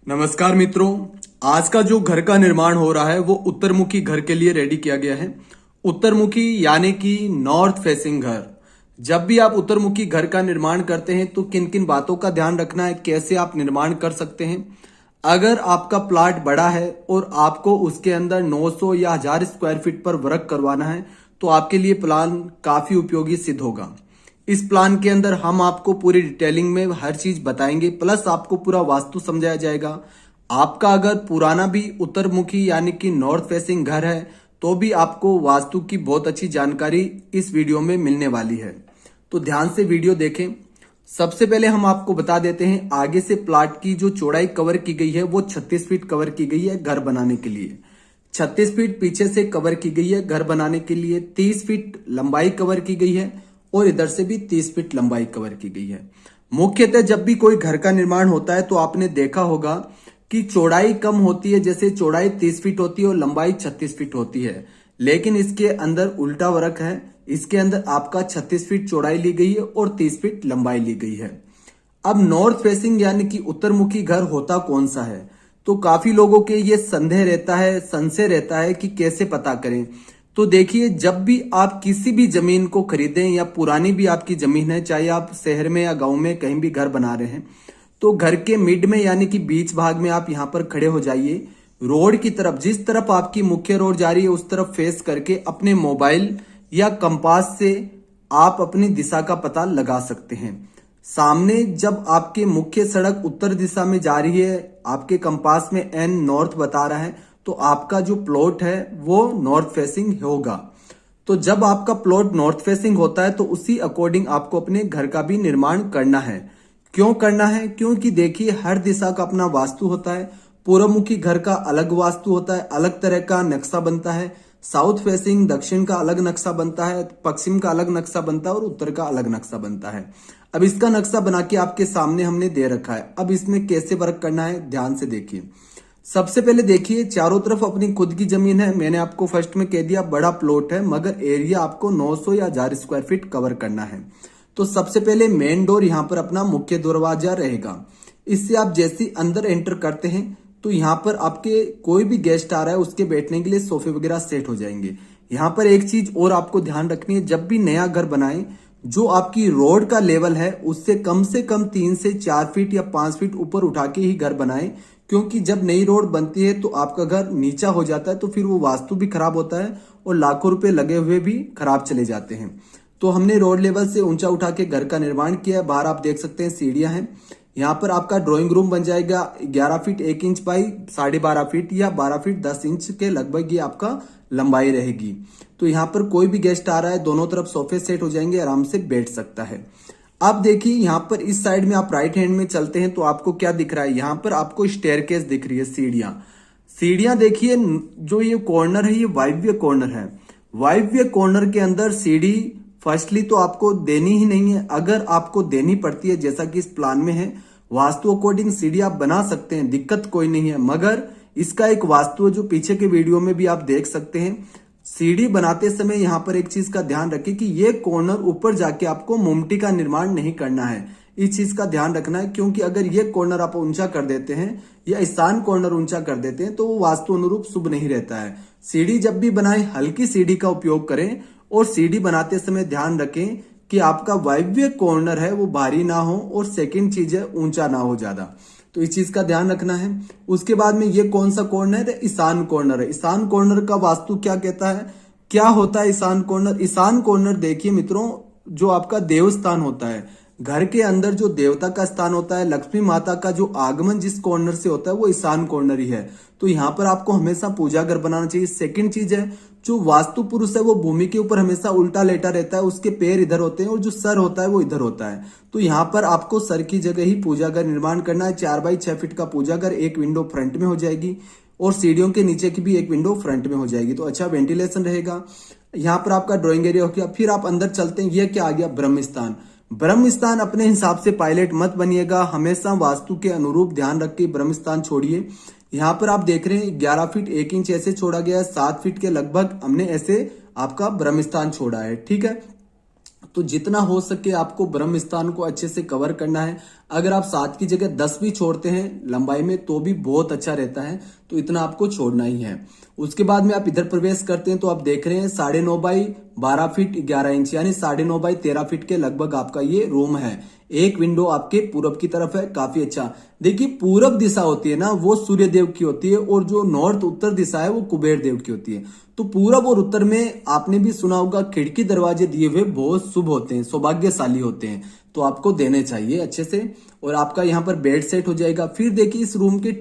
नमस्कार मित्रों। आज का जो घर का निर्माण हो रहा है वो उत्तरमुखी घर के लिए रेडी किया गया है। उत्तरमुखी यानी कि नॉर्थ फेसिंग घर। जब भी आप उत्तरमुखी घर का निर्माण करते हैं तो किन किन बातों का ध्यान रखना है, कैसे आप निर्माण कर सकते हैं। अगर आपका प्लाट बड़ा है और आपको उसके अंदर 900 या 1000 स्क्वायर फीट पर वर्क करवाना है तो आपके लिए प्लान काफी उपयोगी सिद्ध होगा। इस प्लान के अंदर हम आपको पूरी डिटेलिंग में हर चीज बताएंगे, प्लस आपको पूरा वास्तु समझाया जाएगा। आपका अगर पुराना भी उत्तरमुखी यानी कि नॉर्थ फेसिंग घर है तो भी आपको वास्तु की बहुत अच्छी जानकारी इस वीडियो में मिलने वाली है, तो ध्यान से वीडियो देखें। सबसे पहले हम आपको बता देते हैं, आगे से प्लाट की जो चौड़ाई कवर की गई है वो 36 फीट कवर की गई है घर बनाने के लिए। 36 फीट पीछे से कवर की गई है घर बनाने के लिए। 30 फीट लंबाई कवर की गई है और इधर से भी 30 फीट लंबाई कवर की गई है। मुख्यतः जब भी कोई घर का निर्माण होता है तो आपने देखा होगा कि चौड़ाई कम होती है, जैसे चौड़ाई 30 फीट होती है और लंबाई 36 फीट होती है। लेकिन इसके अंदर उल्टा वर्क है, इसके अंदर आपका 36 फीट चौड़ाई ली गई है और 30 फीट लंबाई ली गई है। अब नॉर्थ फेसिंग यानी कि उत्तरमुखी घर होता कौन सा है, तो काफी लोगों के ये संदेह रहता है, संशय रहता है कि कैसे पता करें। तो देखिए, जब भी आप किसी भी जमीन को खरीदें या पुरानी भी आपकी जमीन है, चाहे आप शहर में या गांव में कहीं भी घर बना रहे हैं, तो घर के मिड में यानी कि बीच भाग में आप यहां पर खड़े हो जाइए। रोड की तरफ, जिस तरफ आपकी मुख्य रोड जा रही है उस तरफ फेस करके अपने मोबाइल या कंपास से आप अपनी दिशा का पता लगा सकते हैं। सामने जब आपके मुख्य सड़क उत्तर दिशा में जा रही है, आपके कंपास में एन नॉर्थ बता रहा है, तो आपका जो प्लॉट है वो नॉर्थ फेसिंग होगा। तो जब आपका प्लॉट नॉर्थ फेसिंग होता है तो उसी अकॉर्डिंग आपको अपने घर का भी निर्माण करना है। क्यों करना है? क्योंकि देखिए, हर दिशा का अपना वास्तु होता है। पूर्वमुखी घर का अलग वास्तु होता है, अलग तरह का नक्शा बनता है। साउथ फेसिंग दक्षिण का अलग नक्शा बनता है, पश्चिम का अलग नक्शा बनता है और उत्तर का अलग नक्शा बनता है। अब इसका नक्शा बना के आपके सामने हमने दे रखा है। अब इसमें कैसे वर्क करना है ध्यान से देखिए। सबसे पहले देखिए, चारों तरफ अपनी खुद की जमीन है। मैंने आपको फर्स्ट में कह दिया बड़ा प्लॉट है, मगर एरिया आपको 900 या 1000 स्क्वायर फीट कवर करना है। तो सबसे पहले मेन डोर यहाँ पर अपना मुख्य दरवाजा रहेगा। इससे आप जैसे अंदर एंटर करते हैं तो यहाँ पर आपके कोई भी गेस्ट आ रहा है उसके बैठने के लिए सोफे वगैरह सेट हो जाएंगे। यहाँ पर एक चीज और आपको ध्यान रखनी है, जब भी नया घर बनाए, जो आपकी रोड का लेवल है उससे कम 3 से 4 फीट या 5 फीट ऊपर उठा के ही घर बनाए। क्योंकि जब नई रोड बनती है तो आपका घर नीचा हो जाता है, तो फिर वो वास्तु भी खराब होता है और लाखों रुपए लगे हुए भी खराब चले जाते हैं। तो हमने रोड लेवल से ऊंचा उठा के घर का निर्माण किया है। बाहर आप देख सकते हैं सीढ़ियां हैं। यहाँ पर आपका ड्राइंग रूम बन जाएगा। 11 फीट 1 इंच बाई 12.5 फीट या 12 फीट 10 इंच के लगभग ये आपका लंबाई रहेगी। तो यहाँ पर कोई भी गेस्ट आ रहा है, दोनों तरफ सोफे सेट हो जाएंगे, आराम से बैठ सकता है। अब देखिए, यहाँ पर इस साइड में आप राइट हैंड में चलते हैं तो आपको क्या दिख रहा है, यहाँ पर आपको स्टेयरकेस दिख रही है, सीढ़ियां। सीढ़ियां देखिए, जो ये कॉर्नर है ये वायव्य कॉर्नर है। वायव्य कॉर्नर के अंदर सीढ़ी फर्स्टली तो आपको देनी ही नहीं है। अगर आपको देनी पड़ती है, जैसा कि इस प्लान में है, वास्तु अकॉर्डिंग सीढ़ी आप बना सकते हैं, दिक्कत कोई नहीं है। मगर इसका एक वास्तु है जो पीछे के वीडियो में भी आप देख सकते हैं। सीढ़ी बनाते समय यहाँ पर एक चीज का ध्यान रखें कि ये कॉर्नर ऊपर जाके आपको मोमटी का निर्माण नहीं करना है। इस चीज का ध्यान रखना है, क्योंकि अगर ये कॉर्नर आप ऊंचा कर देते हैं या ईशान कॉर्नर ऊंचा कर देते हैं तो वो वास्तु अनुरूप शुभ नहीं रहता है। सीढ़ी जब भी बनाए हल्की सीढ़ी का उपयोग करें और सीढ़ी बनाते समय ध्यान रखें कि आपका वायव्य कॉर्नर है वो भारी ना हो और सेकेंड चीज है ऊंचा ना हो ज्यादा। तो इस चीज का ध्यान रखना है। उसके बाद में ये कौन सा कॉर्नर है? ईशान कॉर्नर है। ईशान कॉर्नर का वास्तु क्या कहता है, क्या होता है ईशान कॉर्नर? ईशान कॉर्नर देखिए मित्रों, जो आपका देव स्थान होता है, घर के अंदर जो देवता का स्थान होता है, लक्ष्मी माता का जो आगमन जिस कॉर्नर से होता है वो ईशान कॉर्नर ही है। तो यहाँ पर आपको हमेशा पूजा घर बनाना चाहिए। सेकंड चीज है, जो वास्तु पुरुष है वो भूमि के ऊपर हमेशा उल्टा लेटा रहता है, उसके पैर इधर होते हैं और जो सर होता है वो इधर होता है। तो यहाँ पर आपको सर की जगह ही पूजा घर निर्माण करना है। 4 बाई 6 फीट का पूजा घर, एक विंडो फ्रंट में हो जाएगी और सीढ़ियों के नीचे की भी एक विंडो फ्रंट में हो जाएगी, तो अच्छा वेंटिलेशन रहेगा। यहाँ पर आपका ड्राइंग एरिया हो गया। फिर आप अंदर चलते हैं, ये क्या आ गया? ब्रह्म स्थान। ब्रह्म स्थान अपने हिसाब से पायलट मत बनिएगा, हमेशा वास्तु के अनुरूप ध्यान रख के ब्रह्म स्थान छोड़िए। यहाँ पर आप देख रहे हैं 11 फीट 1 इंच ऐसे छोड़ा गया है, 7 फीट के लगभग हमने ऐसे आपका ब्रह्म स्थान छोड़ा है, ठीक है। तो जितना हो सके आपको ब्रह्म स्थान को अच्छे से कवर करना है। अगर आप 7 की जगह 10 भी छोड़ते हैं लंबाई में तो भी बहुत अच्छा रहता है, तो इतना आपको छोड़ना ही है। उसके बाद में आप इधर प्रवेश करते हैं तो आप देख रहे हैं 9.5 बाई 12 फीट 11 इंच यानी 9.5 बाई 13 फीट के लगभग आपका ये रूम है। एक विंडो आपके पूरब की तरफ है, काफी अच्छा। देखिए पूरब दिशा होती है ना वो सूर्य देव की होती है, और जो नॉर्थ उत्तर दिशा है वो कुबेर देव की होती है। तो पूरब और उत्तर में आपने भी सुना होगा खिड़की दरवाजे दिए हुए बहुत शुभ होते हैं, सौभाग्यशाली होते हैं, तो आपको देने चाहिए अच्छे से। और आपका यहाँ पर बेड सेट हो जाएगा। फिर देखिए इस रूम के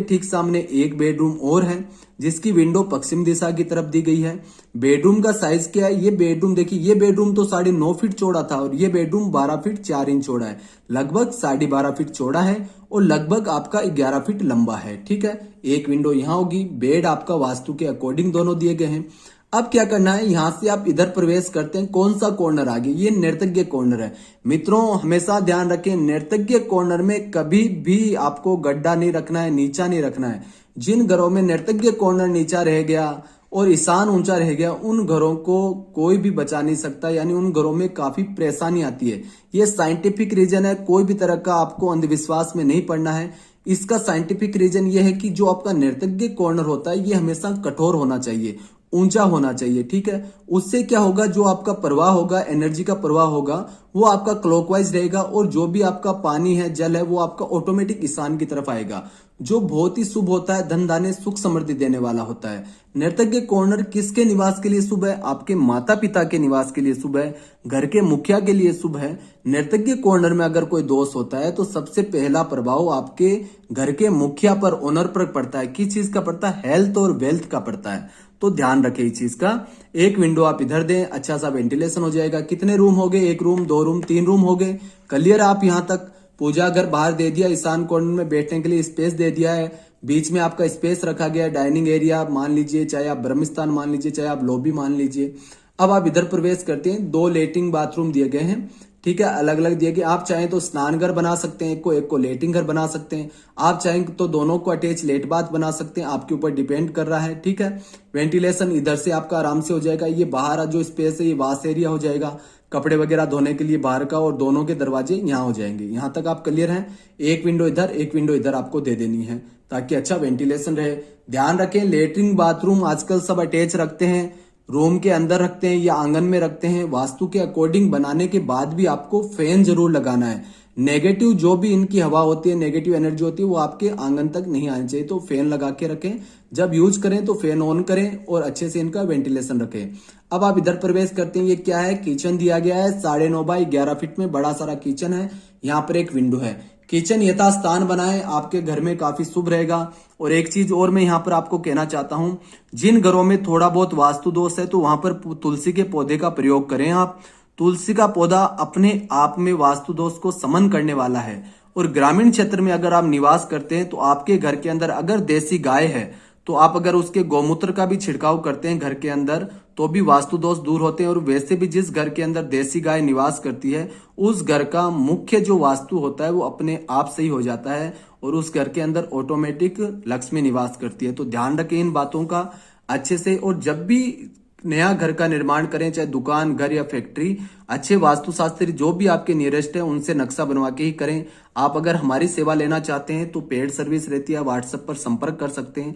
ठीक सामने एक बेडरूम और है जिसकी विंडो पश्चिम दिशा की तरफ दी गई है। बेडरूम का साइज क्या है, ये बेडरूम देखिए, ये बेडरूम तो 9.5 फीट चौड़ा था और ये बेडरूम 12 फीट 4 इंच चौड़ा है, लगभग 12.5 फीट चौड़ा है और लगभग आपका 11 फीट लंबा है। ठीक है, एक विंडो यहाँ होगी। बेड आपका वास्तु के अकॉर्डिंग दोनों दिए गए हैं। अब क्या करना है, यहां से आप इधर प्रवेश करते हैं। कौन सा कॉर्नर आगे, ये नर्तज्ञ कॉर्नर है। मित्रों हमेशा ध्यान रखें, नर्तज्ञ कॉर्नर में कभी भी आपको गड्ढा नहीं रखना है, नीचा नहीं रखना है। जिन घरों में नर्तज्ञ कॉर्नर नीचा रह गया और ईशान ऊंचा रह गया उन घरों को कोई भी बचा नहीं सकता, यानी उन घरों में काफी परेशानी आती है। ये साइंटिफिक रीजन है, कोई भी तरह का आपको अंधविश्वास में नहीं पड़ना है। इसका साइंटिफिक रीजन ये है कि जो आपका नर्तज्ञ कॉर्नर होता है ये हमेशा कठोर होना चाहिए, ऊंचा होना चाहिए। ठीक है, उससे क्या होगा, जो आपका प्रवाह होगा, एनर्जी का प्रवाह होगा वो आपका क्लॉकवाइज रहेगा और जो भी आपका पानी है, जल है, वो आपका ऑटोमेटिक ईशान की तरफ आएगा, जो बहुत ही शुभ होता है, धन धान्य सुख समृद्धि देने वाला होता है। नर्तज्ञ कॉर्नर किसके निवास के लिए शुभ है, आपके माता पिता के निवास के लिए शुभ है, घर के मुखिया के लिए शुभ है। नर्तज्ञ कॉर्नर में अगर कोई दोष होता है तो सबसे पहला प्रभाव आपके घर के मुखिया पर, ओनर पर पड़ता है। किस चीज का पड़ता है, हेल्थ और वेल्थ का पड़ता है, तो ध्यान रखें इस चीज का। एक विंडो आप इधर दें, अच्छा सा वेंटिलेशन हो जाएगा। कितने रूम हो गए, 1 रूम 2 रूम 3 रूम हो गए, क्लियर। आप यहां तक पूजा घर बाहर दे दिया, ईशान कॉर्नर में बैठने के लिए स्पेस दे दिया है, बीच में आपका स्पेस रखा गया है, डाइनिंग एरिया मान लीजिए, चाहे आप ब्रह्मस्थान मान लीजिए, चाहे आप लॉबी मान लीजिए। अब आप इधर प्रवेश करते हैं, 2 लेटिंग बाथरूम दिए गए हैं। ठीक है, अलग अलग दिए गए। आप चाहें तो स्नान घर बना सकते हैं, एक को लेटिंग घर बना सकते हैं। आप चाहें तो दोनों को अटैच लेट बाथ बना सकते हैं, आपके ऊपर डिपेंड कर रहा है। ठीक है, वेंटिलेशन इधर से आपका आराम से हो जाएगा। ये बाहर जो स्पेस है ये वाश एरिया हो जाएगा, कपड़े वगैरह धोने के लिए बाहर का, और दोनों के दरवाजे यहाँ हो जाएंगे। यहाँ तक आप क्लियर हैं। एक विंडो इधर, एक विंडो इधर आपको दे देनी है ताकि अच्छा वेंटिलेशन रहे। ध्यान रखें, लेटरिन बाथरूम आजकल सब अटैच रखते हैं, रूम के अंदर रखते हैं या आंगन में रखते हैं। वास्तु के अकॉर्डिंग बनाने के बाद भी आपको फैन जरूर लगाना है। नेगेटिव जो भी इनकी हवा होती है, नेगेटिव एनर्जी होती है, वो आपके आंगन तक नहीं आनी चाहिए, तो फैन लगा के रखें। जब यूज करें तो फैन ऑन करें और अच्छे से इनका वेंटिलेशन रखें। अब आप इधर प्रवेश करते हैं, ये क्या है, किचन दिया गया है 9.5 बाई 11 फीट में, बड़ा सारा किचन है। यहाँ पर एक विंडो है। किचन यथास्थान बनाए, आपके घर में काफी शुभ रहेगा। और एक चीज और मैं यहाँ पर आपको कहना चाहता हूं, जिन घरों में थोड़ा बहुत वास्तु दोष है तो वहां पर तुलसी के पौधे का प्रयोग करें आप। तुलसी का पौधा अपने आप में वास्तु दोष को समन करने वाला है। और ग्रामीण क्षेत्र में अगर आप निवास करते हैं तो आपके घर के अंदर अगर देसी गाय है तो आप अगर उसके गौमूत्र का भी छिड़काव करते हैं घर के अंदर तो भी वास्तु दोष दूर होते हैं। और वैसे भी जिस घर के अंदर देसी गाय निवास करती है उस घर का मुख्य जो वास्तु होता है वो अपने आप से ही हो जाता है और उस घर के अंदर ऑटोमेटिक लक्ष्मी निवास करती है। तो ध्यान रखें इन बातों का अच्छे से। और जब भी नया घर का निर्माण करें, चाहे दुकान, घर या फैक्ट्री, अच्छे वास्तुशास्त्री जो भी आपके नियरेस्ट है उनसे नक्शा बनवा के ही करें। आप अगर हमारी सेवा लेना चाहते हैं तो पेड सर्विस रहती है, व्हाट्सएप पर संपर्क कर सकते हैं।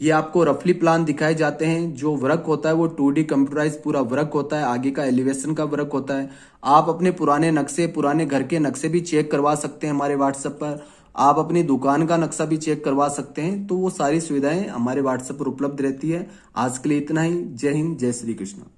ये आपको रफली प्लान दिखाए जाते हैं। जो वर्क होता है वो 2D कंप्यूटराइज पूरा वर्क होता है, आगे का एलिवेशन का वर्क होता है। आप अपने पुराने नक्शे, पुराने घर के नक्शे भी चेक करवा सकते हैं हमारे व्हाट्सएप पर। आप अपनी दुकान का नक्शा भी चेक करवा सकते हैं। तो वो सारी सुविधाएं हमारे व्हाट्सएप पर उपलब्ध रहती है। आज के लिए इतना ही। जय हिंद, जय श्री कृष्ण।